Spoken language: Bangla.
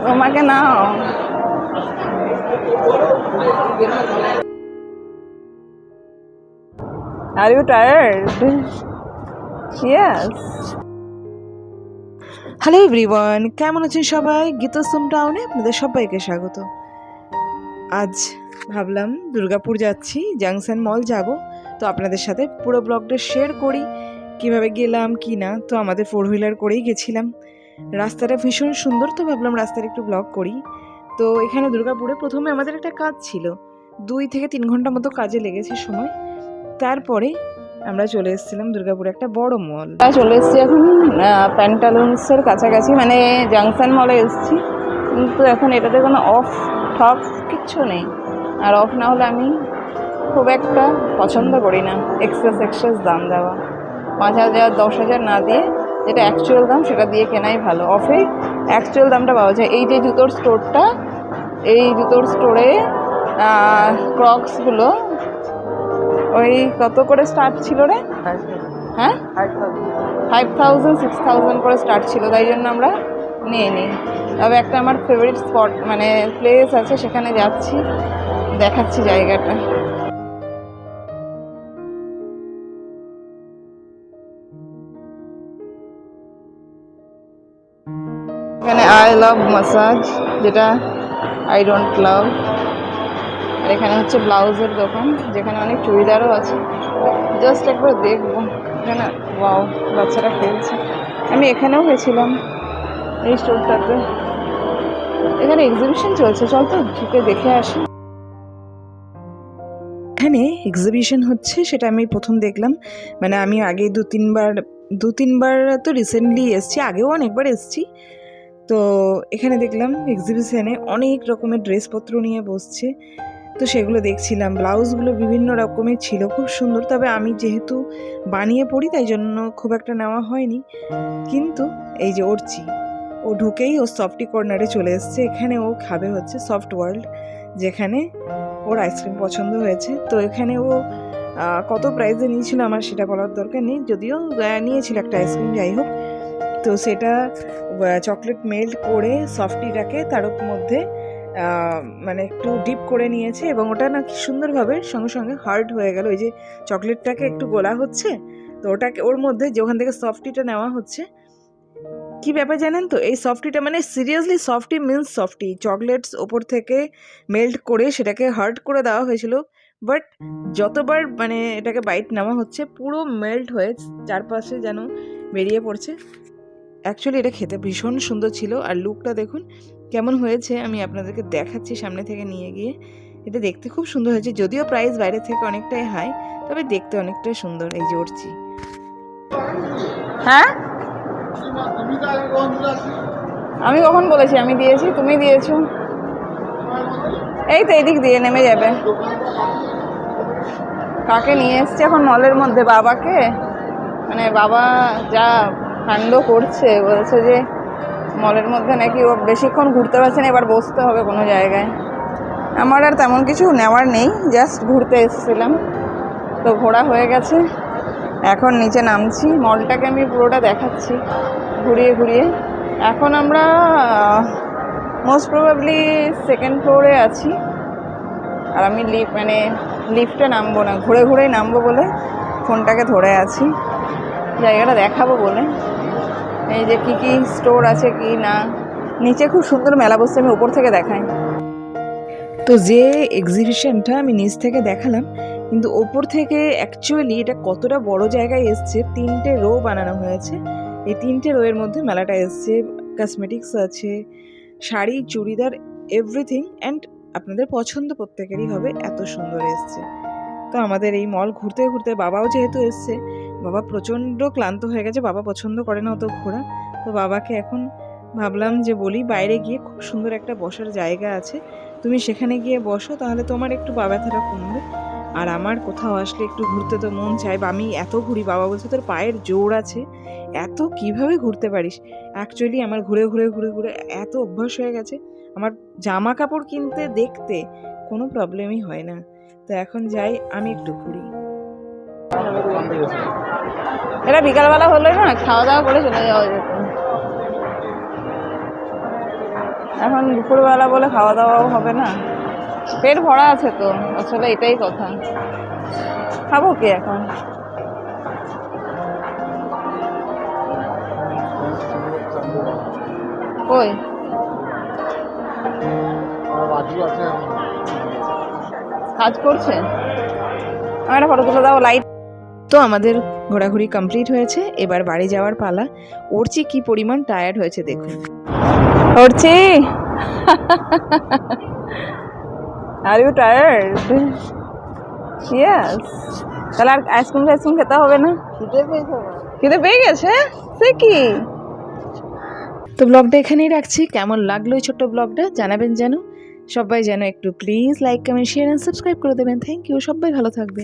তোমাকে নাও। Are you tired? Yes. Hello everyone, কেমন আছেন সবাই? গীতোৎসব টাউনে আপনাদের সবাইকে স্বাগত। আজ ভাবলাম দুর্গাপুর যাচ্ছি, জাংশন মল যাব, তো আপনাদের সাথে পুরো ব্লগটা শেয়ার করি কিভাবে গেলাম কি না। তো আমাদের 4 হুইলার করেই গেছিলাম। রাস্তাটা ভীষণ সুন্দর, তো ভাবলাম রাস্তার একটু ব্লগ করি। তো এখানে দুর্গাপুরে প্রথমে আমাদের একটা কাজ ছিল, 2 থেকে 3 ঘন্টা মতো কাজে লেগেছে সময়। তারপরে আমরা চলে এসেছিলাম দুর্গাপুরে একটা বড় মল। চলে এসেছি এখন প্যান্টালুন্সের কাছাকাছি, মানে জাংশন মলে এসেছি। কিন্তু এখন এটাতে কোনো অফ টপ কিচ্ছু নেই। আর অফ না হলে আমি খুব একটা পছন্দ করি না এক্সেস দাম দেওয়া। 5,000 10,000 না দিয়ে যেটা অ্যাকচুয়াল দাম সেটা দিয়ে কেনাই ভালো। অফে অ্যাকচুয়াল দামটা পাওয়া যায়। এই যে জুতোর স্টোরটা, এই জুতোর স্টোরে ক্রক্সগুলো ওই কত করে স্টার্ট ছিল রে? হ্যাঁ, 5,000 6,000 করে স্টার্ট ছিল, তাই জন্য আমরা নিয়ে নিই। তবে একটা আমার ফেভারিট স্পট মানে প্লেস আছে, সেখানে যাচ্ছি, দেখাচ্ছি জায়গাটা। এখানে আই লাভ মাসাজ, যেটা আই ডোন্ট লাভ। আর এখানে হচ্ছে ব্লাউজের দোকান, যেখানে অনেক চুড়িদারও আছে। জাস্ট একবার দেখবো এখানে। ওয়াও, বাচ্চারা খেলছে। আমি এখানেও গেছিলাম এই স্টোরটাতে। এখানে এক্সিবিশন চলছে, চল তো ঢুকে দেখে আসি। এখানে এক্সিবিশন হচ্ছে সেটা আমি প্রথম দেখলাম। মানে আমি আগে দু তিনবার তো রিসেন্টলি এসছি, আগেও অনেকবার এসছি। তো এখানে দেখলাম এক্সিবিশনে অনেক রকমের ড্রেসপত্র নিয়ে বসছে, তো সেগুলো দেখছিলাম। ব্লাউজগুলো বিভিন্ন রকমের ছিল, খুব সুন্দর। তবে আমি যেহেতু বানিয়ে পড়ি তাই জন্য খুব একটা নেওয়া হয়নি। কিন্তু এই যে অর্চি, ও ঢুকেই ও সফটি কর্নারে চলে এসছে। এখানে ও খাবে হচ্ছে সফট ওয়ার্ল্ড, যেখানে ওর আইসক্রিম পছন্দ হয়েছে। তো এখানে ও কত প্রাইসে নিয়েছিল আমার সেটা বলার দরকার নেই, যদিও নিয়েছিল একটা আইসক্রিম, যাই হোক। তো সেটা চকলেট মেল্ট করে সফটিটাকে তার মধ্যে মানে একটু ডিপ করে নিয়েছে, এবং ওটা না কি সুন্দরভাবে সঙ্গে সঙ্গে হার্ড হয়ে গেল। ওই যে চকলেটটাকে একটু গোলা হচ্ছে, তো ওটাকে ওর মধ্যে যে ওখান থেকে সফটিটা নেওয়া হচ্ছে। কি ব্যাপার জানেন তো, এই সফটিটা মানে seriously softy means softy, chocolates ওপর থেকে মেল্ট করে সেটাকে হার্ড করে দেওয়া হয়েছিল। বাট যতবার মানে এটাকে বাইট নেওয়া হচ্ছে, পুরো মেল্ট হয়ে চারপাশে যেন বেরিয়ে পড়ছে। অ্যাকচুয়ালি এটা খেতে ভীষণ সুন্দর ছিল। আর লুকটা দেখুন কেমন হয়েছে, আমি আপনাদেরকে দেখাচ্ছি সামনে থেকে নিয়ে গিয়ে। এটা দেখতে খুব সুন্দর হয়েছে, যদিও প্রাইস বাইরে থেকে অনেকটাই হাই, তবে দেখতে অনেকটাই সুন্দর। এই যে অর্চি। হ্যাঁ, আমি কখন বলেছি আমি দিয়েছি? তুমি দিয়েছো। এই তো এদিক দিয়ে নেমে যাবে। কাকে নিয়ে এসছে এখন মলের মধ্যে? বাবাকে। মানে বাবা যা কাণ্ড করছে, বলছে যে মলের মধ্যে নাকি ও বেশিক্ষণ ঘুরতে পারছে না, এবার বসতে হবে কোনো জায়গায়। আমার আর তেমন কিছু নেওয়ার নেই, জাস্ট ঘুরতে এসেছিলাম, তো ঘোরা হয়ে গেছে। এখন নিচে নামছি, মলটাকে আমি পুরোটা দেখাচ্ছি ঘুরিয়ে ঘুরিয়ে। এখন আমরা মোস্ট প্রবাবলি 2nd ফ্লোরে আছি। আর আমি লিফটে নামবো না, ঘুরে ঘুরেই নামবো বলে ফোনটাকে ধরে আছি, জায়গাটা দেখাবো বলে। এই যে কী কী স্টোর আছে কি না, নিচে খুব সুন্দর মেলা বসছে, আমি উপর থেকে দেখাই। তো যে এক্সিবিশনটা আমি নিচ থেকে দেখালাম, কিন্তু ওপর থেকে অ্যাকচুয়ালি এটা কতটা বড় জায়গায় এসছে। 3টে রো বানানো হয়েছে, এই 3টে রোয়ের মধ্যে মেলাটা এসছে। কসমেটিক্স আছে, শাড়ি, চুড়িদার, এভরিথিং। অ্যান্ড আপনাদের পছন্দ প্রত্যেকেরই হবে, এত সুন্দর এসছে। তো আমাদের এই মল ঘুরতে ঘুরতে বাবাও যেহেতু এসছে, বাবা প্রচণ্ড ক্লান্ত হয়ে গেছে, বাবা পছন্দ করে না অত ঘোরা। তো বাবাকে এখন ভাবলাম যে বলি, বাইরে গিয়ে খুব সুন্দর একটা বসার জায়গা আছে, তুমি সেখানে গিয়ে বসো, তাহলে তোমার একটু পা ব্যথাটা কমবে। আর আমার কোথাও আসলে একটু ঘুরতে তো মন চায়। আমি এত ঘুরি, বাবা বলছে তোর পায়ের জোর আছে, এত কিভাবে ঘুরতে পারিস। অ্যাকচুয়ালি আমার ঘুরে ঘুরে ঘুরে ঘুরে এত অভ্যাস হয়ে গেছে, আমার জামা কাপড় কিনতে দেখতে কোনো প্রবলেমই হয় না। তো এখন যাই আমি একটু ঘুরি। এটা বিকালবেলা হলে না খাওয়া দাওয়া করে চলে যাওয়া যেত। এখন দুপুরবেলা বলে খাওয়া দাওয়াও হবে না, পেট ভরা আছে তো, আসলে এটাই কথা। খাবো কি এখন? কই কাজ করছে? আমার একটা ফটো তুলে দাও। লাইট। তো আমাদের ঘোরাঘুরি কমপ্লিট হয়েছে, এবার বাড়ি যাওয়ার পালা। অর্চি কি পরিমাণ টায়ার্ড হয়েছে দেখুন। করছি। Are you tired? ইয়েস। তাহলে আর আইসক্রিম টাইসক্রিম খেতে হবে না? খিদে পেয়ে গেছে? সে কি? তো ব্লগটা এখানেই রাখছি। কেমন লাগলো এই ছোট্ট ব্লগটা জানাবেন যেন, সবাই যেন একটু please like comment share and subscribe করে দেবেন। থ্যাংক ইউ, সবাই ভালো থাকবে।